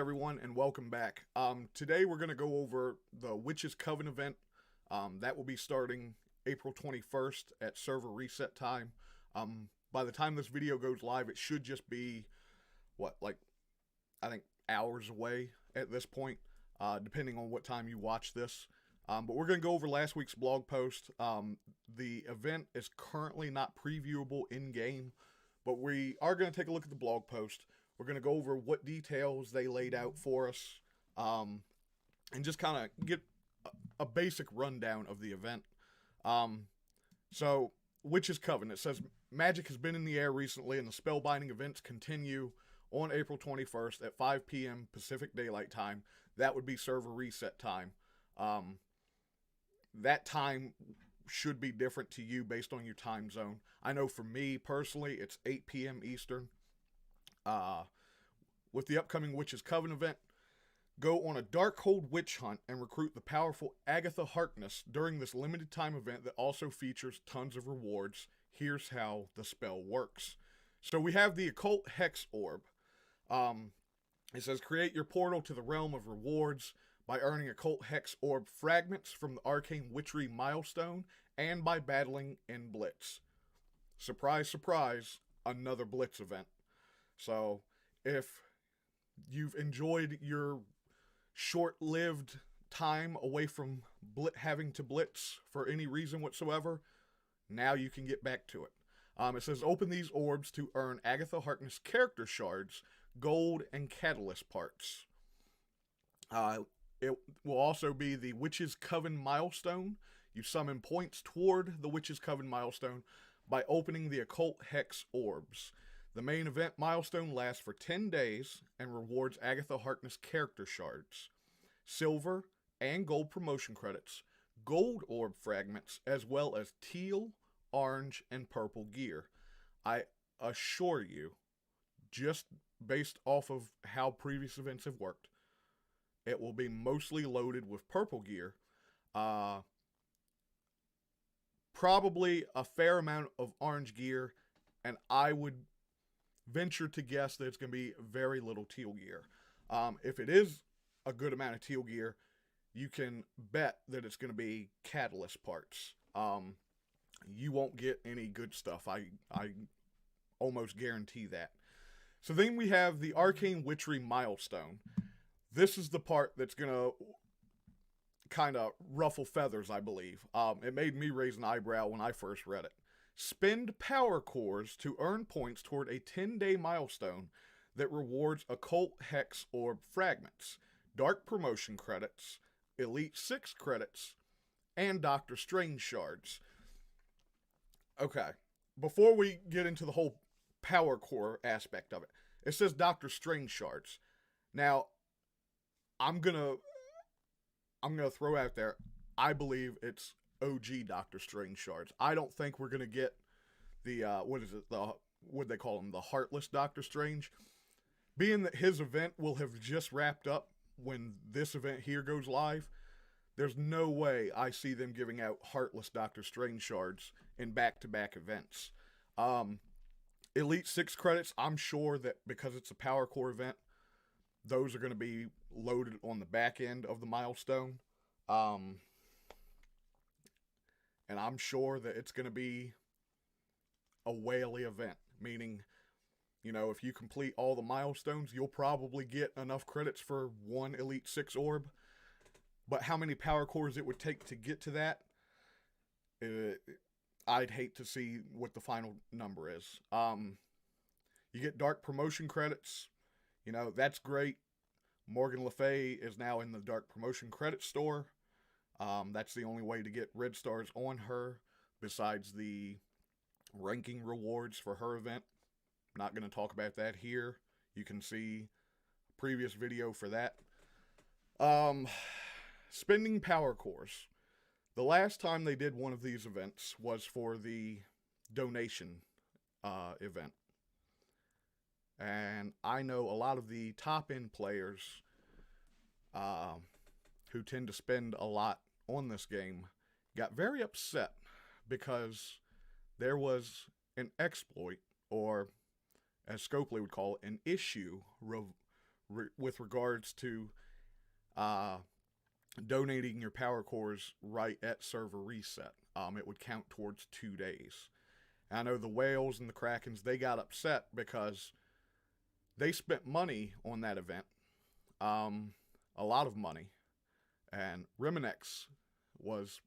everyone, and welcome back. Today we're going to go over the Witches Coven event. That will be starting April 21st at server reset time. By the time this video goes live, it should just be, I think hours away at this point, depending on what time you watch this. But we're going to go over last week's blog post. The event is currently not previewable in-game, but we are going to take a look at the blog post. We're going to go over what details they laid out for us, and just kind of get a basic rundown of the event. So, Witches Coven. It says, magic has been in the air recently, and the spellbinding events continue on April 21st at 5 p.m. Pacific Daylight Time. That would be server reset time. That time should be different to you based on your time zone. I know for me, personally, it's 8 p.m. Eastern. With the upcoming Witches Coven event, go on a Darkhold witch hunt and recruit the powerful Agatha Harkness during this limited time event that also features tons of rewards. Here's how the spell works. So we have the Occult Hex Orb. It says, create your portal to the realm of rewards by earning Occult Hex Orb fragments from the Arcane Witchery milestone and by battling in Blitz. Surprise, surprise, another Blitz event. So, if you've enjoyed your short-lived time away from having to Blitz for any reason whatsoever, now you can get back to it. It says, open these orbs to earn Agatha Harkness character shards, gold, and catalyst parts. It will also be the Witches Coven milestone. You summon points toward the Witches Coven milestone by opening the Occult Hex Orbs. The main event milestone lasts for 10 days and rewards Agatha Harkness character shards, silver and gold promotion credits, gold orb fragments, as well as teal, orange, and purple gear. I assure you, just based off of how previous events have worked, it will be mostly loaded with purple gear. Probably a fair amount of orange gear, and I would venture to guess that it's going to be very little teal gear. If it is a good amount of teal gear, you can bet that it's going to be catalyst parts. You won't get any good stuff. I almost guarantee that. So then we have the Arcane Witchery milestone. This is the part that's going to kind of ruffle feathers, I believe. It made me raise an eyebrow when I first read it. Spend power cores to earn points toward a 10-day milestone that rewards Occult Hex Orb fragments, Dark Promotion credits, Elite 6 credits, and Doctor Strange shards. Okay, before we get into the whole power core aspect of it, it says Doctor Strange shards. Now, I'm gonna throw out there, I believe it's OG Doctor Strange shards. I don't think we're gonna get the what they call him, the Heartless Doctor Strange. Being that his event will have just wrapped up when this event here goes live, there's no way I see them giving out Heartless Doctor Strange shards in back-to-back events. Elite 6 credits, I'm sure that because it's a Power Core event, those are going to be loaded on the back end of the milestone. And I'm sure that it's going to be a whaley event, meaning, if you complete all the milestones, you'll probably get enough credits for one Elite 6 orb. But how many power cores it would take to get to that, I'd hate to see what the final number is. You get Dark Promotion credits. That's great. Morgan Le Fay is now in the Dark Promotion credit store. That's the only way to get red stars on her, besides the ranking rewards for her event. Not going to talk about that here. You can see a previous video for that. Spending power cores. The last time they did one of these events was for the donation event. And I know a lot of the top-end players who tend to spend a lot on this game got very upset because there was an exploit, or as Scopely would call it, an issue with regards to uh, donating your power cores right at server reset. It would count towards 2 days. And I know the whales and the krakens, they got upset because they spent money on that event, a lot of money, and Reminex was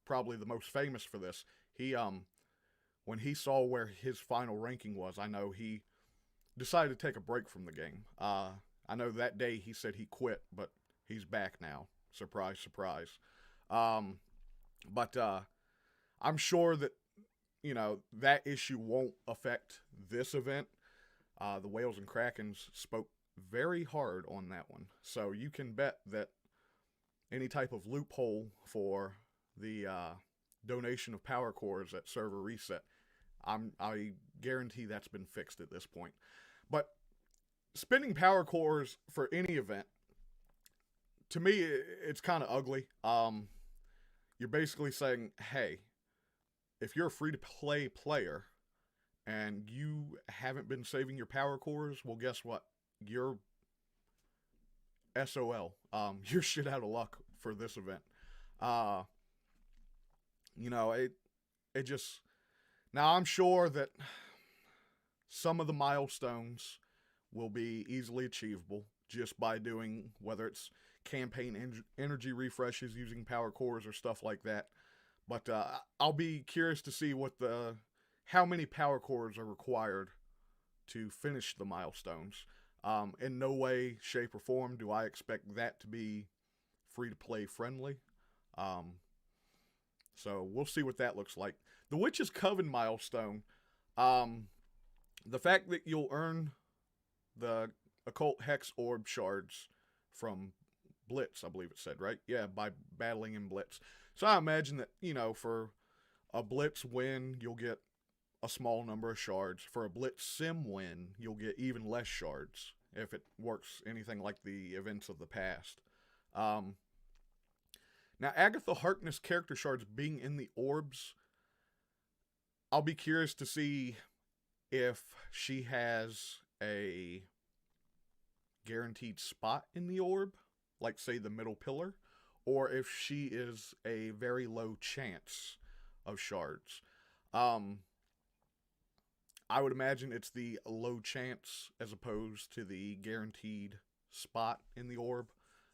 probably the most famous for this. He when he saw where his final ranking was, I know he decided to take a break from the game. I know that day he said he quit, but he's back now. Surprise, surprise. Um, but I'm sure that that issue won't affect this event. The Whales and Krakens spoke very hard on that one, so you can bet that any type of loophole for the donation of power cores at server reset, I guarantee that's been fixed at this point. But spending power cores for any event, to me, it's kind of ugly. You're basically saying, hey, if you're a free-to-play player and you haven't been saving your power cores, well, guess what? You're SOL. You're shit out of luck for this event. It just... Now, I'm sure that some of the milestones will be easily achievable just by doing, whether it's campaign energy refreshes using power cores or stuff like that. But I'll be curious to see how many power cores are required to finish the milestones. In no way, shape, or form do I expect that to be free-to-play friendly. So we'll see what that looks like. The Witch's Coven milestone, the fact that you'll earn the Occult Hex Orb shards from Blitz, I believe it said, right? Yeah, by battling in Blitz. So I imagine that, for a Blitz win, you'll get a small number of shards. For a Blitz sim win, you'll get even less shards, if it works anything like the events of the past. Now, Agatha Harkness character shards being in the orbs, I'll be curious to see if she has a guaranteed spot in the orb, like, say, the middle pillar, or if she is a very low chance of shards. I would imagine it's the low chance as opposed to the guaranteed spot in the orb.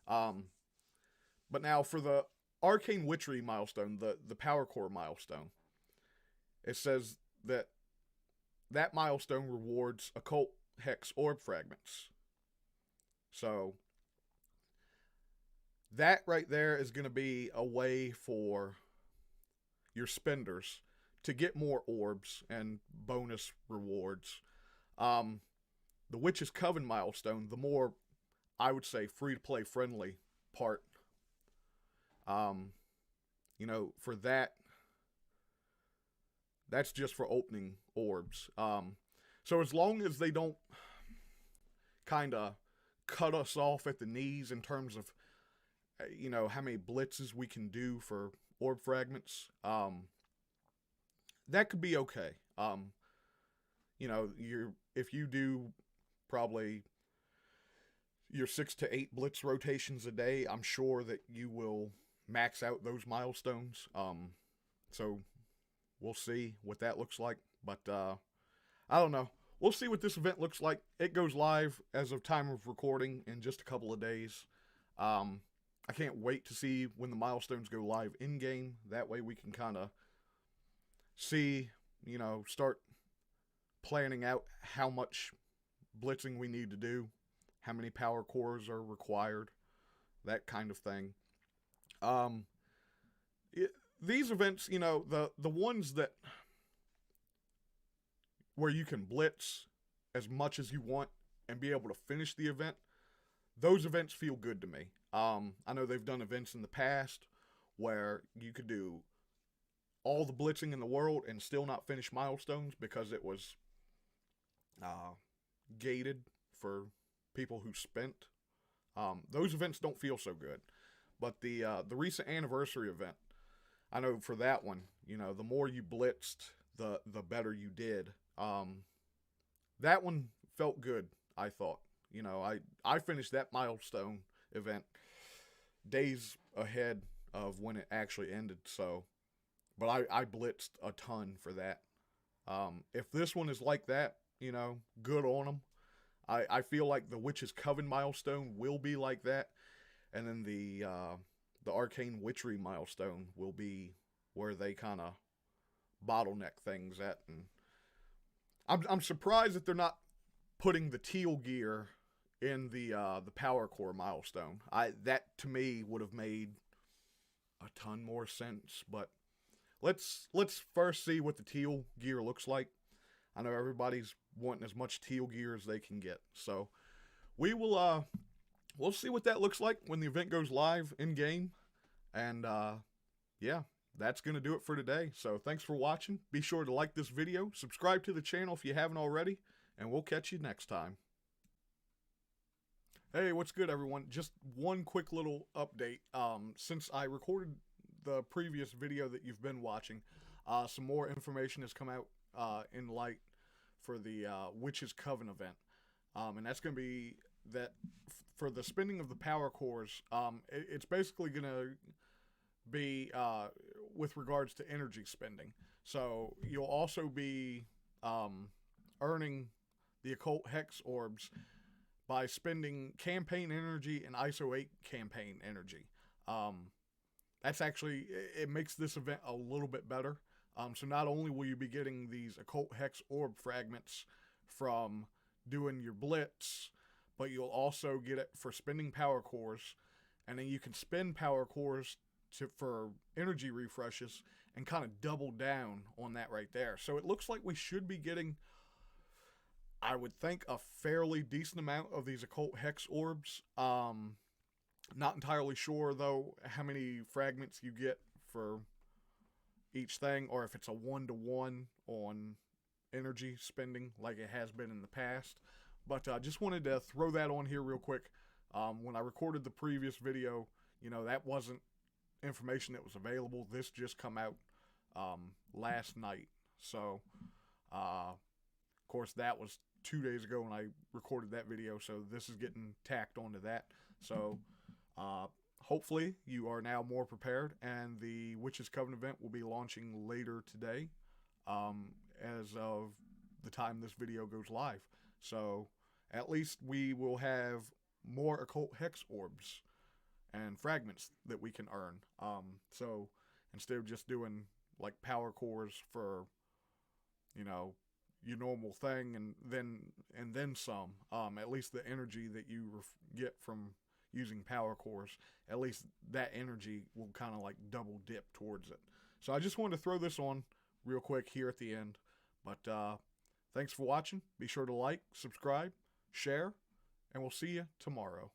But now for the Arcane Witchery milestone, the Power Core milestone, it says that milestone rewards Occult Hex Orb fragments. So that right there is going to be a way for your spenders to get more orbs and bonus rewards. The Witch's Coven milestone, the more, I would say, free-to-play friendly part. For that's just for opening orbs. So as long as they don't kind of cut us off at the knees in terms of, how many blitzes we can do for orb fragments, that could be okay. If you do probably your 6 to 8 blitz rotations a day, I'm sure that you will max out those milestones. So we'll see what that looks like. But I don't know. We'll see what this event looks like. It goes live as of time of recording in just a couple of days. I can't wait to see when the milestones go live in-game. That way we can kind of see, start planning out how much blitzing we need to do, how many power cores are required, that kind of thing. These events, the ones that where you can blitz as much as you want and be able to finish the event, those events feel good to me. I know they've done events in the past where you could do all the blitzing in the world and still not finish milestones because it was gated for people who spent. Those events don't feel so good. But the recent anniversary event, I know for that one, the more you blitzed, the better you did. That one felt good, I thought. You know, I finished that milestone event days ahead of when it actually ended. So, but I blitzed a ton for that. If this one is like that, you know, good on them. I feel like the Witch's Coven milestone will be like that, and then the Arcane Witchery milestone will be where they kind of bottleneck things at. And I'm surprised that they're not putting the teal gear in the Power Core milestone. That to me would have made a ton more sense. But let's first see what the teal gear looks like. I know everybody's wanting as much teal gear as they can get, so we'll see what that looks like when the event goes live in game. And yeah, that's gonna do it for today. So thanks for watching. Be sure to like this video, subscribe to the channel if you haven't already, and we'll catch you next time. Hey, what's good, everyone? Just one quick little update. Since I recorded the previous video that you've been watching, some more information has come out in light for the Witch's Coven event. And that's going to be that for the spending of the power cores, it's basically going to be with regards to energy spending. So you'll also be earning the occult hex orbs by spending campaign energy and ISO 8 campaign energy. That's actually, it makes this event a little bit better. So not only will you be getting these occult hex orb fragments from doing your blitz, but you'll also get it for spending power cores, and then you can spend power cores for energy refreshes and kind of double down on that right there. So it looks like we should be getting, I would think, a fairly decent amount of these occult hex orbs. Not entirely sure though how many fragments you get for each thing, or if it's a 1-to-1 on energy spending like it has been in the past. But I just wanted to throw that on here real quick. When I recorded the previous video, you know, that wasn't information that was available. This just come out last night. So, of course, that was 2 days ago when I recorded that video, so this is getting tacked onto that. So, hopefully you are now more prepared, and the Witch's Coven event will be launching later today, as of the time this video goes live. So at least we will have more occult hex orbs and fragments that we can earn. So instead of just doing like power cores for, you know, your normal thing and then some, at least the energy that you get from using power cores, at least that energy will kind of like double dip towards it. So I just wanted to throw this on real quick here at the end. But thanks for watching. Be sure to like, subscribe, share, and we'll see you tomorrow.